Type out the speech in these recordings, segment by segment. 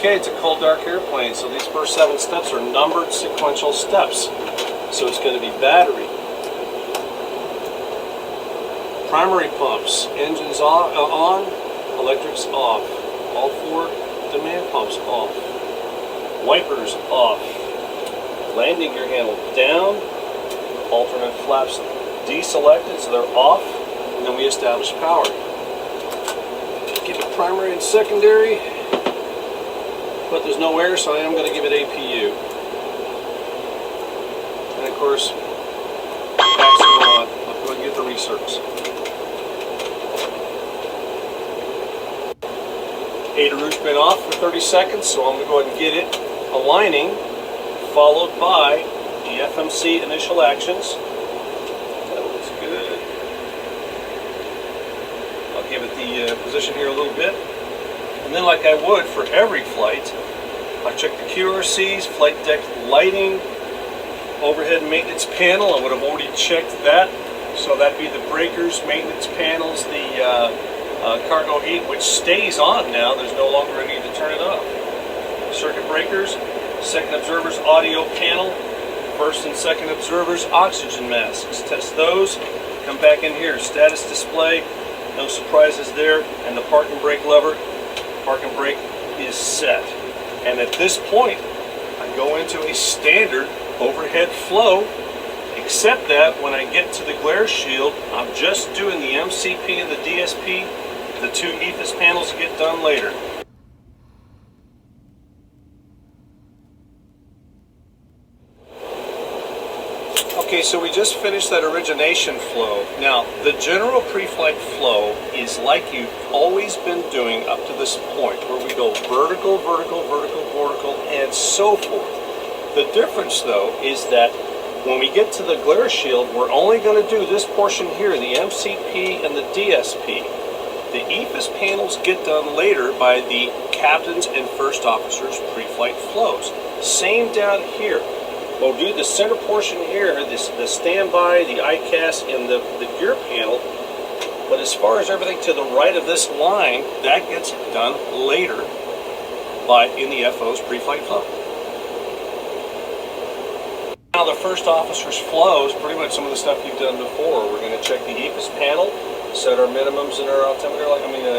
Okay, it's a cold dark airplane, so these first 7 steps are numbered sequential steps. So it's going to be battery, primary pumps, engines on, electrics off, all 4 demand pumps off, wipers off, landing gear handle down, alternate flaps deselected so they're off, and then we establish power. Give it primary and secondary, but there's no air, so I am going to give it APU. And of course, packs are on. I'll go ahead and get the recircs. Ailerons been off for 30 seconds, so I'm going to go ahead and get it aligning, followed by the FMC initial actions. That looks good. I'll give it the position here a little bit. And then like I would for every flight, I check the QRCs, flight deck lighting, overhead maintenance panel. I would have already checked that. So that'd be the breakers, maintenance panels, the cargo heat, which stays on now. There's no longer a need to turn it off. Circuit breakers, second observers audio panel, first and second observers oxygen masks. Test those. Come back in here. Status display. No surprises there. And the park and brake lever. Park and brake is set. And at this point, I go into a standard overhead flow, except that when I get to the glare shield, I'm just doing the MCP and the DSP. The 2 EFIS panels get done later. Okay, so we just finished that origination flow. Now, the general pre-flight flow is like you've always been doing up to this point, where we go vertical, vertical, vertical, vertical, and so forth. The difference, though, is that when we get to the glare shield, we're only going to do this portion here, the MCP and the DSP. The EFIS panels get done later by the captains and first officers' pre-flight flows. Same down here. We'll do the center portion here, the standby, the ICAS, and the gear panel. But as far as everything to the right of this line, that gets done later in the FO's pre-flight flow. Now the first officer's flow is pretty much some of the stuff you've done before. We're going to check the EFIS panel, set our minimums in our altimeter,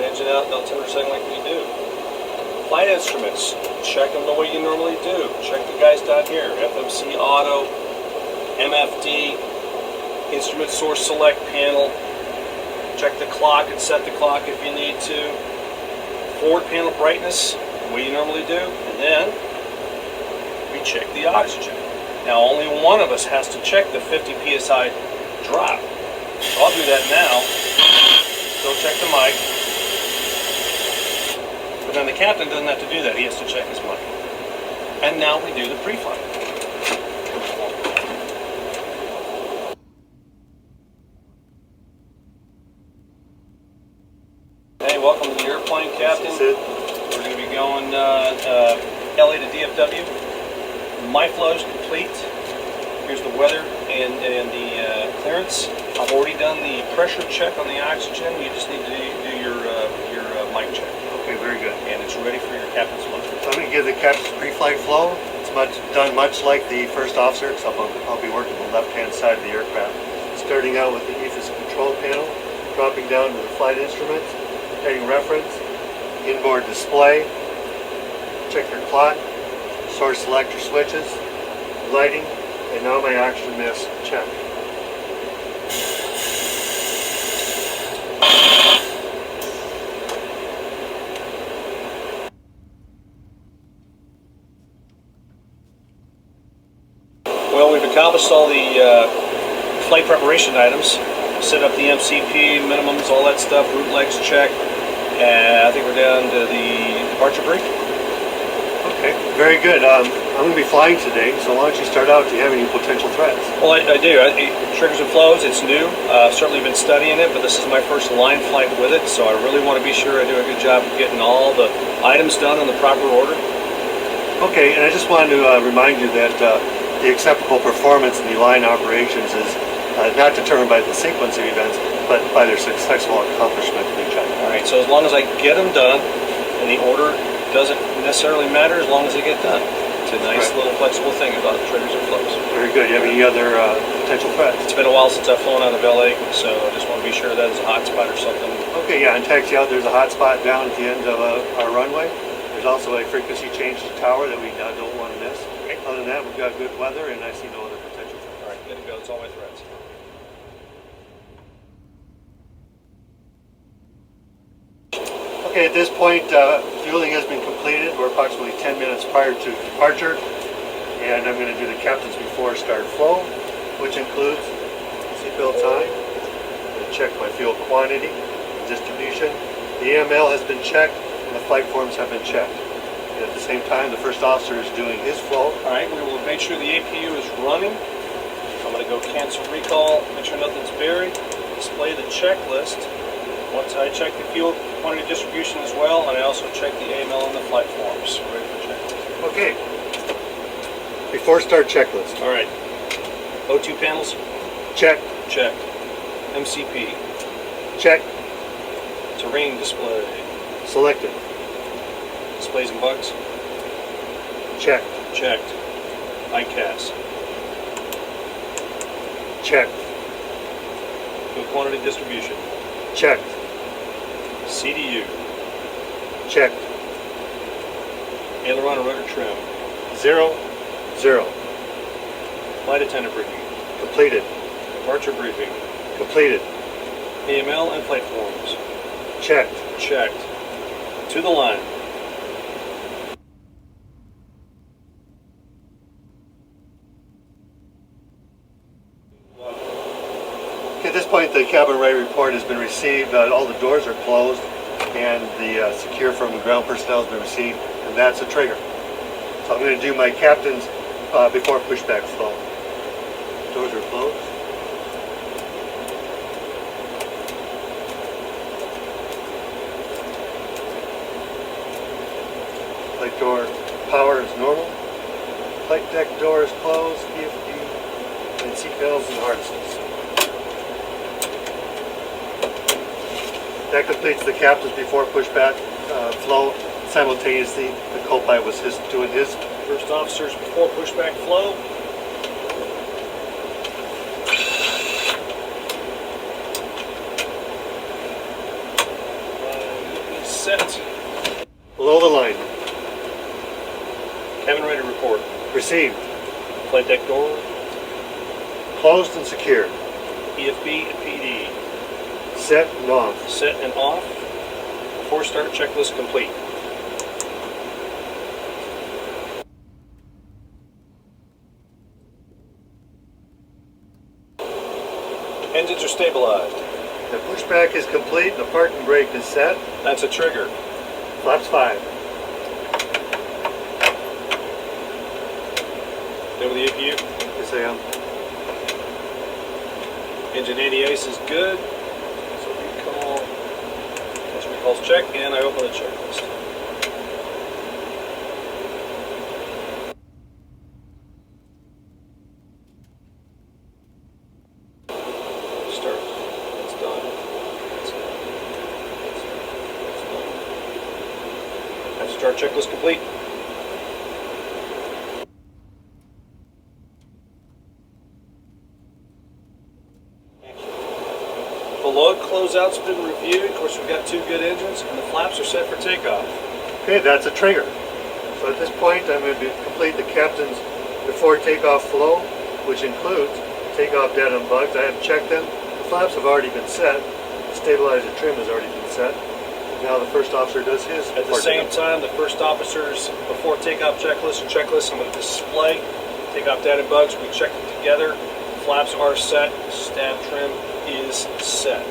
engine out and altimeter setting like we do. Flight instruments, check them the way you normally do. Check the guys down here, FMC auto, MFD, instrument source select panel. Check the clock and set the clock if you need to. Forward panel brightness, the way you normally do. And then we check the oxygen. Now only one of us has to check the 50 psi drop. So I'll do that now. Still check the mic. But then the captain doesn't have to do that. He has to check his mic. And now we do the pre-flight. Hey, welcome to the airplane, Captain. We're going to be going LA to DFW. My flow is complete. Here's the weather and the clearance. I've already done the pressure check on the oxygen. You just need to do your mic check. Okay, very good. And it's ready for your captain's flow. So I'm going to give the captain's pre-flight flow. It's done much like the first officer, except I'll be working the left-hand side of the aircraft. Starting out with the EFIS control panel, dropping down to the flight instruments, heading reference, inboard display, check your clock, source selector switches, lighting, and now my oxygen mask check. Well, we've accomplished all the flight preparation items. Set up the MCP, minimums, all that stuff, root legs check. And I think we're down to the departure brief. Okay, very good. I'm going to be flying today, so why don't you start out? Do you have any potential threats? Well, I do. Triggers and flows, it's new. I've certainly been studying it, but this is my first line flight with it, so I really want to be sure I do a good job of getting all the items done in the proper order. Okay, and I just wanted to remind you that the acceptable performance in the line operations is not determined by the sequence of events, but by their successful accomplishment of each other. All right, so as long as I get them done in the order doesn't necessarily matter as long as they get done. It's a nice Right. little flexible thing about triggers and flows. Very good. You have any other potential threats? It's been a while since I've flown out of LA, so I just want to be sure that is a hot spot or something. Okay, yeah, in taxi out, there's a hot spot down at the end of our runway. There's also a frequency change tower that we don't want to miss. Okay. Other than that, we've got good weather, and I see no other potential threats. All right, good to go. It's all my threats. Okay, at this point, fueling has been completed. We're approximately 10 minutes prior to departure, and I'm going to do the captain's before start flow, which includes seatbelts on. I'm going to check my fuel quantity, distribution. The EML has been checked, and the flight forms have been checked. And at the same time, the first officer is doing his flow. All right, we will make sure the APU is running. I'm going to go cancel recall, make sure nothing's buried, display the checklist. Once I check the fuel quantity distribution as well, and I also check the AML and the flight forms. Ready for checklist. Okay. Before start checklist. All right. O2 panels, Check. checked. MCP, Check. terrain display, Selected. displays and bugs, Check. checked. ICAS, Check. fuel quantity distribution, Checked. CDU, Checked. aileron and rudder trim, 0, 0. flight attendant briefing, Completed. departure briefing, Completed. AML and flight forms, Checked. checked. To the line. Okay, at this point, the cabin rate report has been received. All the doors are closed, and the secure from the ground personnel has been received, and that's a trigger. So I'm going to do my captain's before pushback flow. Doors are closed. Flight door power is normal. Flight deck door is closed. EFD and seatbelts and harnesses. That completes the captain's before pushback flow. Simultaneously, the co-pilot was doing his. First officers before pushback flow. Set. Below the line. Cabin ready report. Received. Flight deck door. Closed and secured. EFB and PD. Set and off. Set and off. Before start checklist complete. Engines are stabilized. The pushback is complete. The parking brake is set. That's a trigger. Flaps 5. Done with the APU. Yes, I am. Engine anti-ice is good. So recall. Once recall's checked, and I open the checklist. Start. That's done. That's done. That's done. That's start checklist complete. The load closeout's been reviewed. Of course, we've got 2 good engines, and the flaps are set for takeoff. Okay, that's a trigger. So at this point, I'm going to complete the captain's before takeoff flow, which includes takeoff data and bugs. I have checked them. The flaps have already been set. The stabilizer trim has already been set. Now the first officer does his. At the same time, the first officer's before takeoff checklist and checklist, I'm going to display takeoff data and bugs. We checked it together. Flaps are set. Stab trim is set.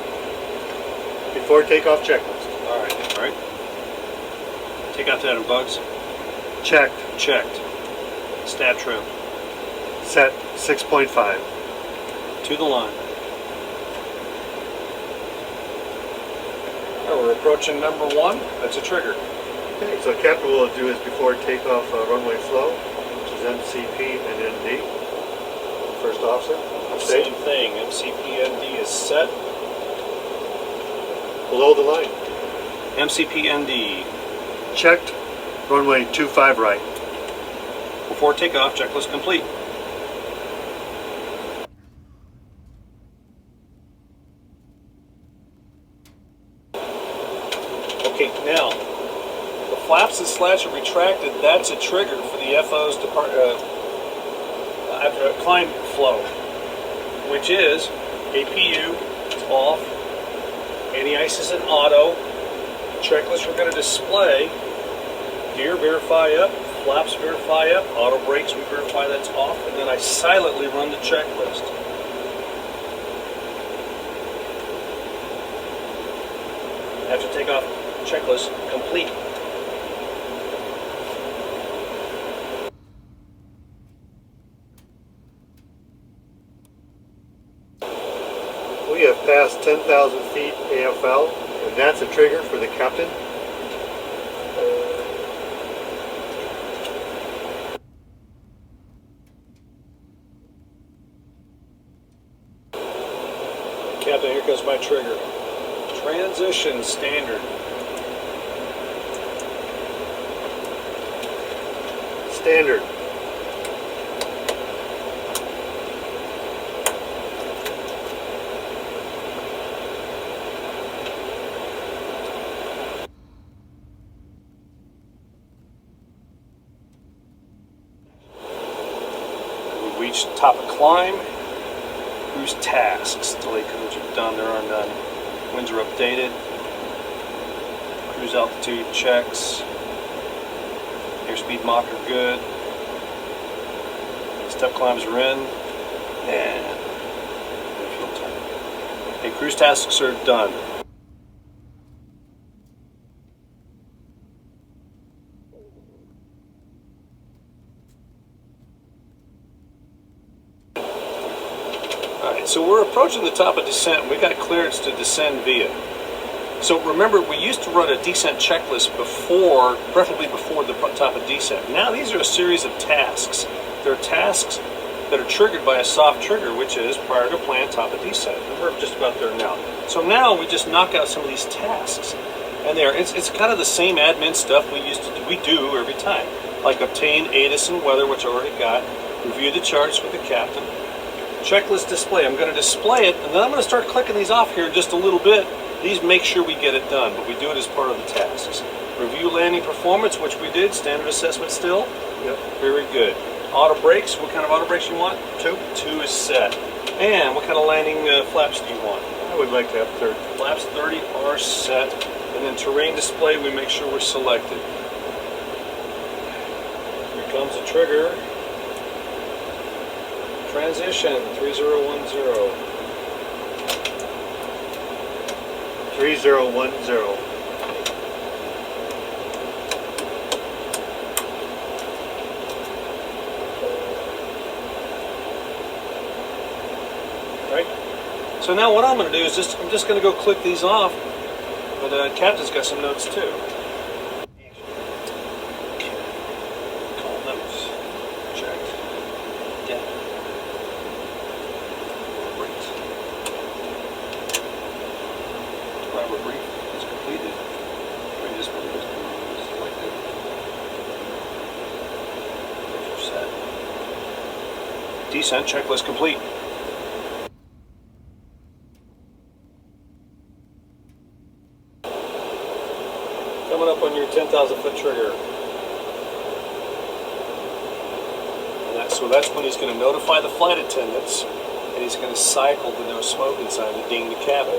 Before takeoff checklist. All right. All right. Takeoff data and bugs. Checked. Checked. Stab trim. Set 6.5. To the line. Oh, we're approaching number 1. That's a trigger. Okay, so captain will do his before takeoff runway flow, which is MCP and ND. First officer. Same thing. MCP-ND is set. Below the line. MCP-ND. Checked. Runway 25 right. Before takeoff, checklist complete. Okay, now, the flaps and slats are retracted. That's a trigger for the FO's after a climb flow, which is APU is off, anti-ice is in auto, checklist we're going to display, gear verify up, flaps verify up, auto brakes we verify that's off, and then I silently run the checklist. After takeoff, checklist complete. We have passed 10,000 feet AFL, and that's a trigger for the captain. Captain, here goes my trigger. Transition standard. Standard. We reached top of climb. Cruise tasks. Delay codes are done, they're undone. Winds are updated. Cruise altitude checks. Airspeed mock are good. Step climbs are in. And fuel time. Okay, cruise tasks are done. Alright, so we're approaching the top of descent. We got clearance to descend via. So remember, we used to run a descent checklist before, preferably before the top of descent. Now these are a series of tasks. They're tasks that are triggered by a soft trigger, which is prior to plan top of descent. And we're just about there now. So now we just knock out some of these tasks. And it's kind of the same admin stuff we do every time. Like obtain ATIS and weather, which I already got. Review the charts with the captain. Checklist display. I'm going to display it, and then I'm going to start clicking these off here in just a little bit. These make sure we get it done, but we do it as part of the tasks. Review landing performance, which we did. Standard assessment still. Yep. Very good. Auto brakes. What kind of auto brakes you want? 2. 2 is set. And what kind of landing flaps do you want? I would like to have 30. Flaps 30 are set. And then terrain display, we make sure we're selected. Here comes the trigger. Transition 3010. 3010. Right. So now what I'm going to do is I'm just going to go click these off. But Captain's got some notes too. Call notes. Checked. Yeah. Great. Driver brief is completed. Previous one is selected. Those are set. Descent checklist complete. Coming up on your 10,000 foot trigger. And so that's when he's going to notify the flight attendants, and he's going to cycle the no smoking sign to ding the cabin.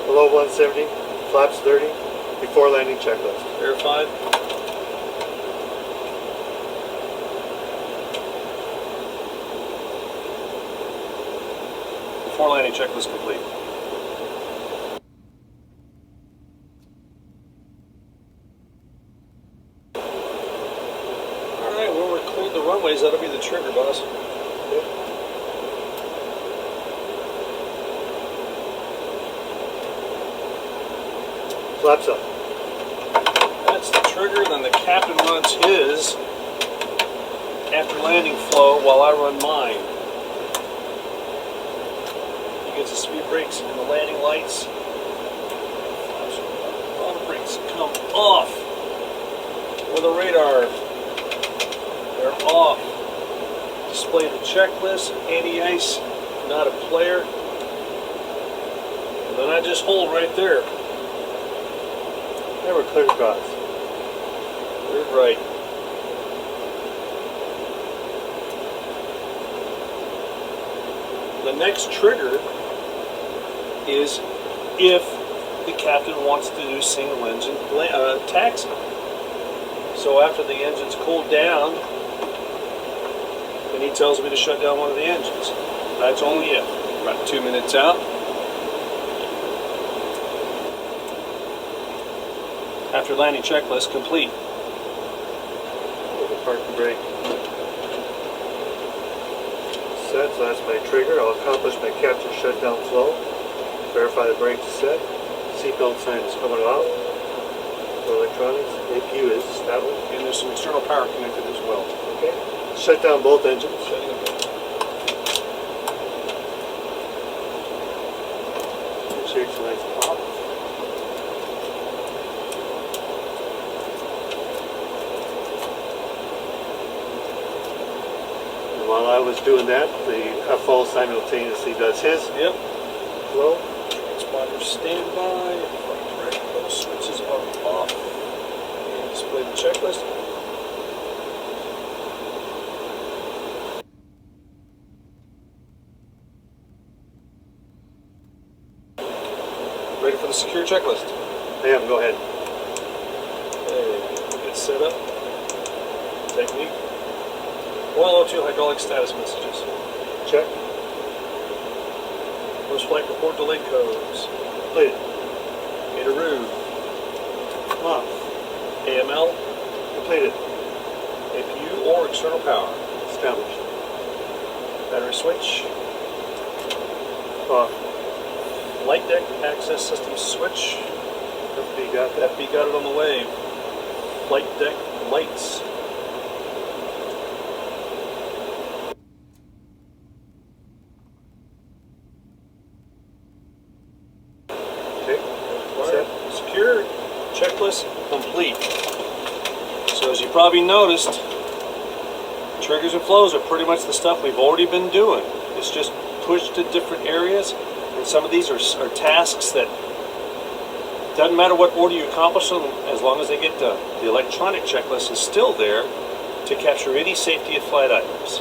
Below 170, flaps 30, before landing checklist. Verified. Before landing checklist complete. Alright, when we're cleared the runways, that'll be the trigger, boss. Yep. Flaps up. That's the trigger, then the captain runs his after landing flow while I run mine. gets the speed brakes and the landing lights. Auto brakes come off. With the radar, they're off. Display the checklist, anti-ice, not a player. And then I just hold right there. Never clear across. Clear right. The next trigger is if the captain wants to do single engine taxi. So after the engine's cooled down, then he tells me to shut down one of the engines. That's only if. About 2 minutes out. After landing checklist complete. Park and brake. Set, so that's my trigger. I'll accomplish my captain shutdown flow. Verify the brakes are set. Seatbelt sign is coming off. For electronics, APU is established. And there's some external power connected as well. Okay. Shut down both engines. Shutting them down. Shakes the lights pop. And while I was doing that, the FO simultaneously does his Yep. flow. Transponder standby. Right, those switches are off. And display the checklist. Ready for the secure checklist. I am, go ahead. Okay, get set up. Technique. Oil O2 hydraulic status messages. Check. Post flight report delay codes. Completed. Meter Off. AML, Completed. APU or external power. Established. Battery switch. Off. Light deck access system switch. FB got that. FB got it on the way. Flight deck lights. Okay. Set. Secure. Checklist complete. So as you probably noticed, triggers and flows are pretty much the stuff we've already been doing. It's just pushed to different areas. And some of these are tasks that doesn't matter what order you accomplish them, as long as they get done. The electronic checklist is still there to capture any safety of flight items.